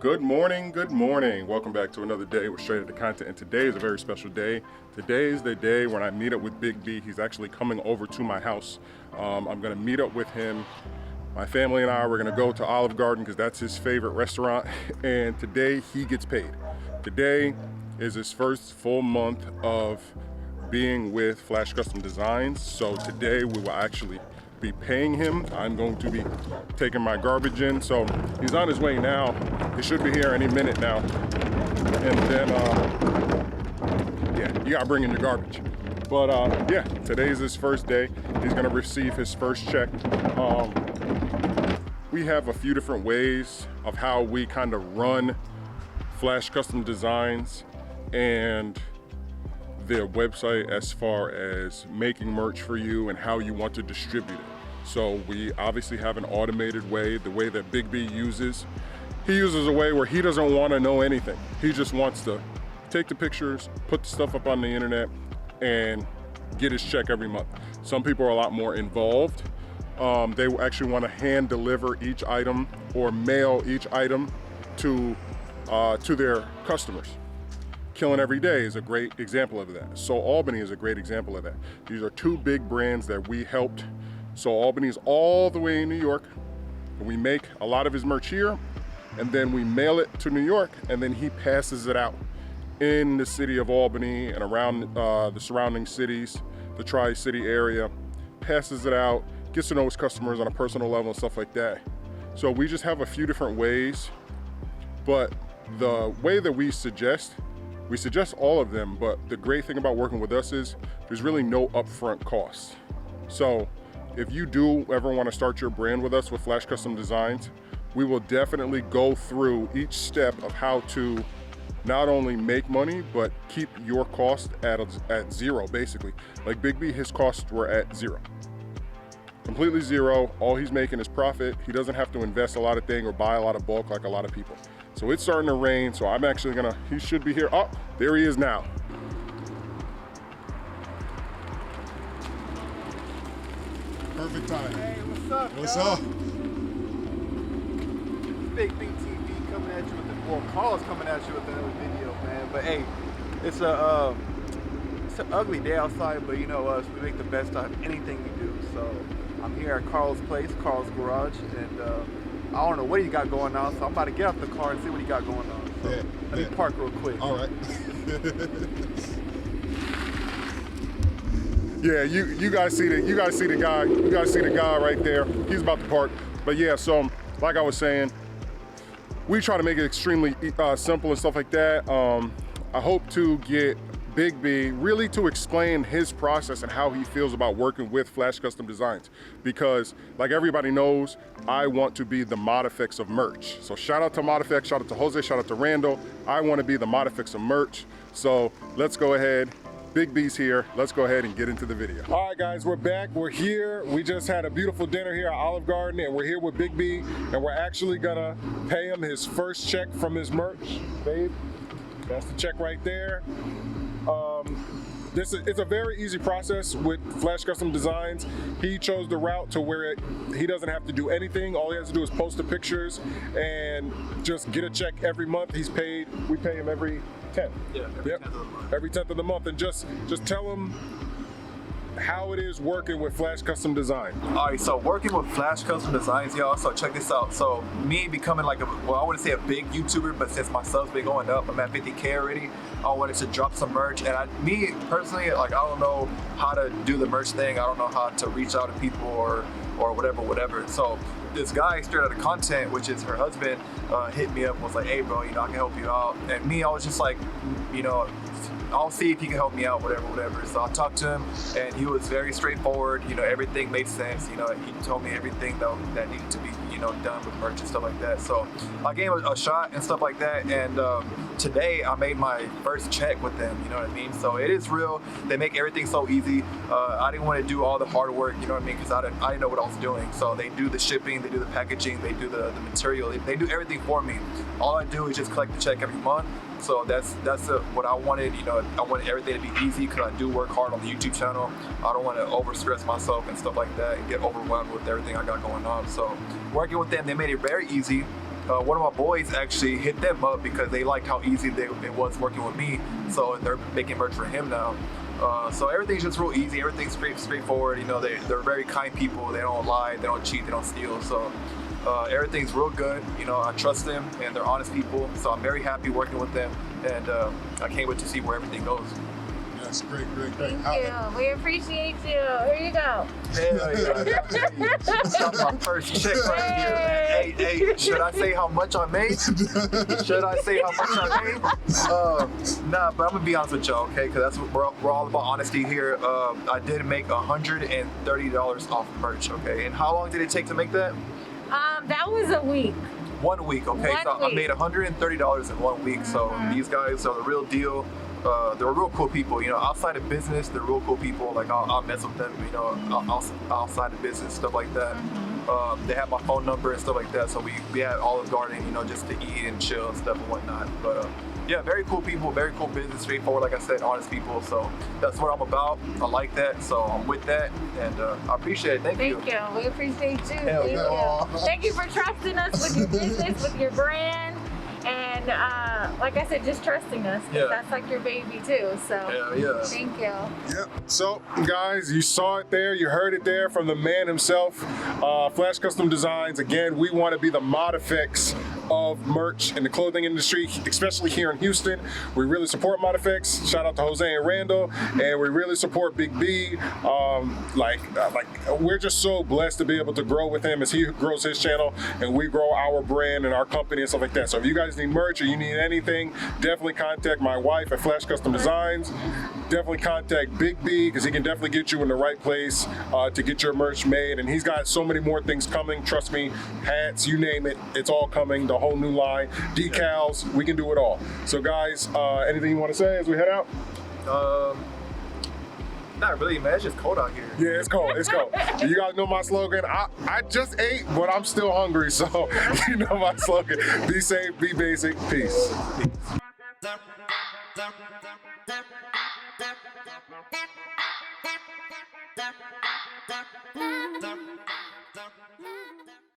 Good morning, good morning. Welcome back to another day with Straight Into Content, and today is a very special day. Today is the day when I meet up with Big B. He's actually coming over to my house. I'm gonna meet up with him. My family and I, we're gonna go to Olive Garden because that's his favorite restaurant, and today he gets paid. Today is his first full month of being with Flash Custom Designs, so today we will actually be paying him. I'm going to be taking my garbage in, so he's on his way now. He should be here any minute now. And then, yeah, you gotta bring in your garbage. But yeah, today's his first day. He's gonna receive his first check. We have a few different ways of how we kind of run Flash Custom Designs and their website as far as making merch for you and how you want to distribute it. So we obviously have an automated way, the way that Big B uses. He uses a way where he doesn't want to know anything. He just wants to take the pictures, put the stuff up on the internet, and get his check every month. Some people are a lot more involved. They actually want to hand deliver each item or mail each item to their customers. Killing Every Day is a great example of that. So Albany is a great example of that. These are two big brands that we helped. So Albany is all the way in New York. We make a lot of his merch here, and then we mail it to New York, and then he passes it out in the city of Albany and around the surrounding cities, the Tri-City area, passes it out, gets to know his customers on a personal level and stuff like that. So we just have a few different ways, but the way that we suggest all of them, but the great thing about working with us is there's really no upfront costs. So if you do ever want to start your brand with us with Flash Custom Designs, we will definitely go through each step of how to not only make money, but keep your cost at zero, basically. Like Big B, his costs were at zero. Completely zero. All he's making is profit. He doesn't have to invest a lot of things or buy a lot of bulk like a lot of people. So it's starting to rain, so I'm actually he should be here. Oh, there he is now. Perfect time. Hey, what's up, What's y'all? up? Bigbeetv coming at you with the, well, Carl's coming at you with another video, man. But hey, it's an ugly day outside, but you know us, we make the best out of anything we do. So I'm here at Carl's place, Carl's garage, and I don't know what he got going on, so I'm about to get off the car and see what he got going on. So let me park real quick. All right. Yeah, you guys see the guy right there. He's about to park. But yeah, so like I was saying, we try to make it extremely simple and stuff like that. I hope to get Big B really to explain his process and how he feels about working with Flash Custom Designs, because like everybody knows, I want to be the Modifix of merch. So shout out to Modifix, shout out to Jose, shout out to Randall. I want to be the Modifix of merch. So let's go ahead. Big B's here. Let's go ahead and get into the video. All right, guys, we're back. We're here. We just had a beautiful dinner here at Olive Garden, and we're here with Big B, and we're actually gonna pay him his first check from his merch. Babe, that's the check right there. It's a very easy process with Flash Custom Designs. He chose the route to where he doesn't have to do anything. All he has to do is post the pictures and just get a check every month. He's paid. We pay him every 10th. Yeah, every 10th of the month. Every 10th of the month, and just tell him how it is working with Flash Custom Design. All right, so working with Flash Custom Designs, y'all, so check this out. So me becoming like I wouldn't say a big YouTuber, but since my subs been going up, I'm at 50K already, I wanted to drop some merch. And me personally, like, I don't know how to do the merch thing. I don't know how to reach out to people or whatever. So this guy straight out of content, which is her husband, hit me up and was like, hey bro, you know, I can help you out. And me, I was just like, you know, I'll see if he can help me out, whatever. So I talked to him, and he was very straightforward. You know, everything made sense. You know, he told me everything that needed to be, you know, done with merch and stuff like that. So I gave him a shot and stuff like that. And today I made my first check with them. You know what I mean? So it is real. They make everything so easy. I didn't want to do all the hard work. You know what I mean? Because I didn't know what I was doing. So they do the shipping, they do the packaging, they do the material. They do everything for me. All I do is just collect the check every month. So that's what I wanted. You know, I wanted everything to be easy because I do work hard on the YouTube channel. I don't want to overstress myself and stuff like that and get overwhelmed with everything I got going on. So working with them, they made it very easy. one of my boys actually hit them up because they liked how easy it was working with me. So they're making merch for him now. So everything's just real easy. Everything's straightforward. You know, they're very kind people. They don't lie. They don't cheat. They don't steal. So everything's real good. You know, I trust them, and they're honest people. So I'm very happy working with them, and I can't wait to see where everything goes. Yes, great. Thank you. We appreciate you. Here you go. Hell yeah. That's my first check right here, man. Hey, should I say how much I made? Should I say how much I made? Nah, but I'm gonna be honest with y'all, okay? Because that's what we're all about, honesty here. I did make $130 off merch, okay? And how long did it take to make that? That was a week. 1 week, okay? I made $130 in 1 week. So these guys are the real deal. They're real cool people, you know, outside of business, they're real cool people. Like I'll mess with them, you know, outside of business, stuff like that. They have my phone number and stuff like that. So we had Olive Garden, you know, just to eat and chill and stuff and whatnot. But yeah, very cool people, very cool business, straightforward, like I said, honest people. So that's what I'm about. I like that. So I'm with that, and I appreciate it. Thank you. Thank you. We appreciate you. Hell Thank yeah. you. Thank you for trusting us with your business, with your brand. And like I said, just trusting us, because that's like your baby too. So yeah. Thank you. Yep. So, guys, you saw it there, you heard it there from the man himself, Flash Custom Designs. Again, we want to be the Mod-Effects of merch in the clothing industry, especially here in Houston. We really support Mod-Effects. Shout out to Jose and Randall, and we really support Big B. We're just so blessed to be able to grow with him as he grows his channel, and we grow our brand and our company and stuff like that. So if you guys need merch or you need anything, definitely contact my wife at Flash Custom Designs. Definitely contact Big B, because he can definitely get you in the right place to get your merch made. And he's got so many more things coming. Trust me, hats, you name it, it's all coming. The whole new line, decals, we can do it all. So guys, anything you want to say as we head out? Not really, man. It's just cold out here. Yeah, it's cold. It's cold. You guys know my slogan. I just ate, but I'm still hungry. So you know my slogan. Be safe, be basic. Peace. Peace.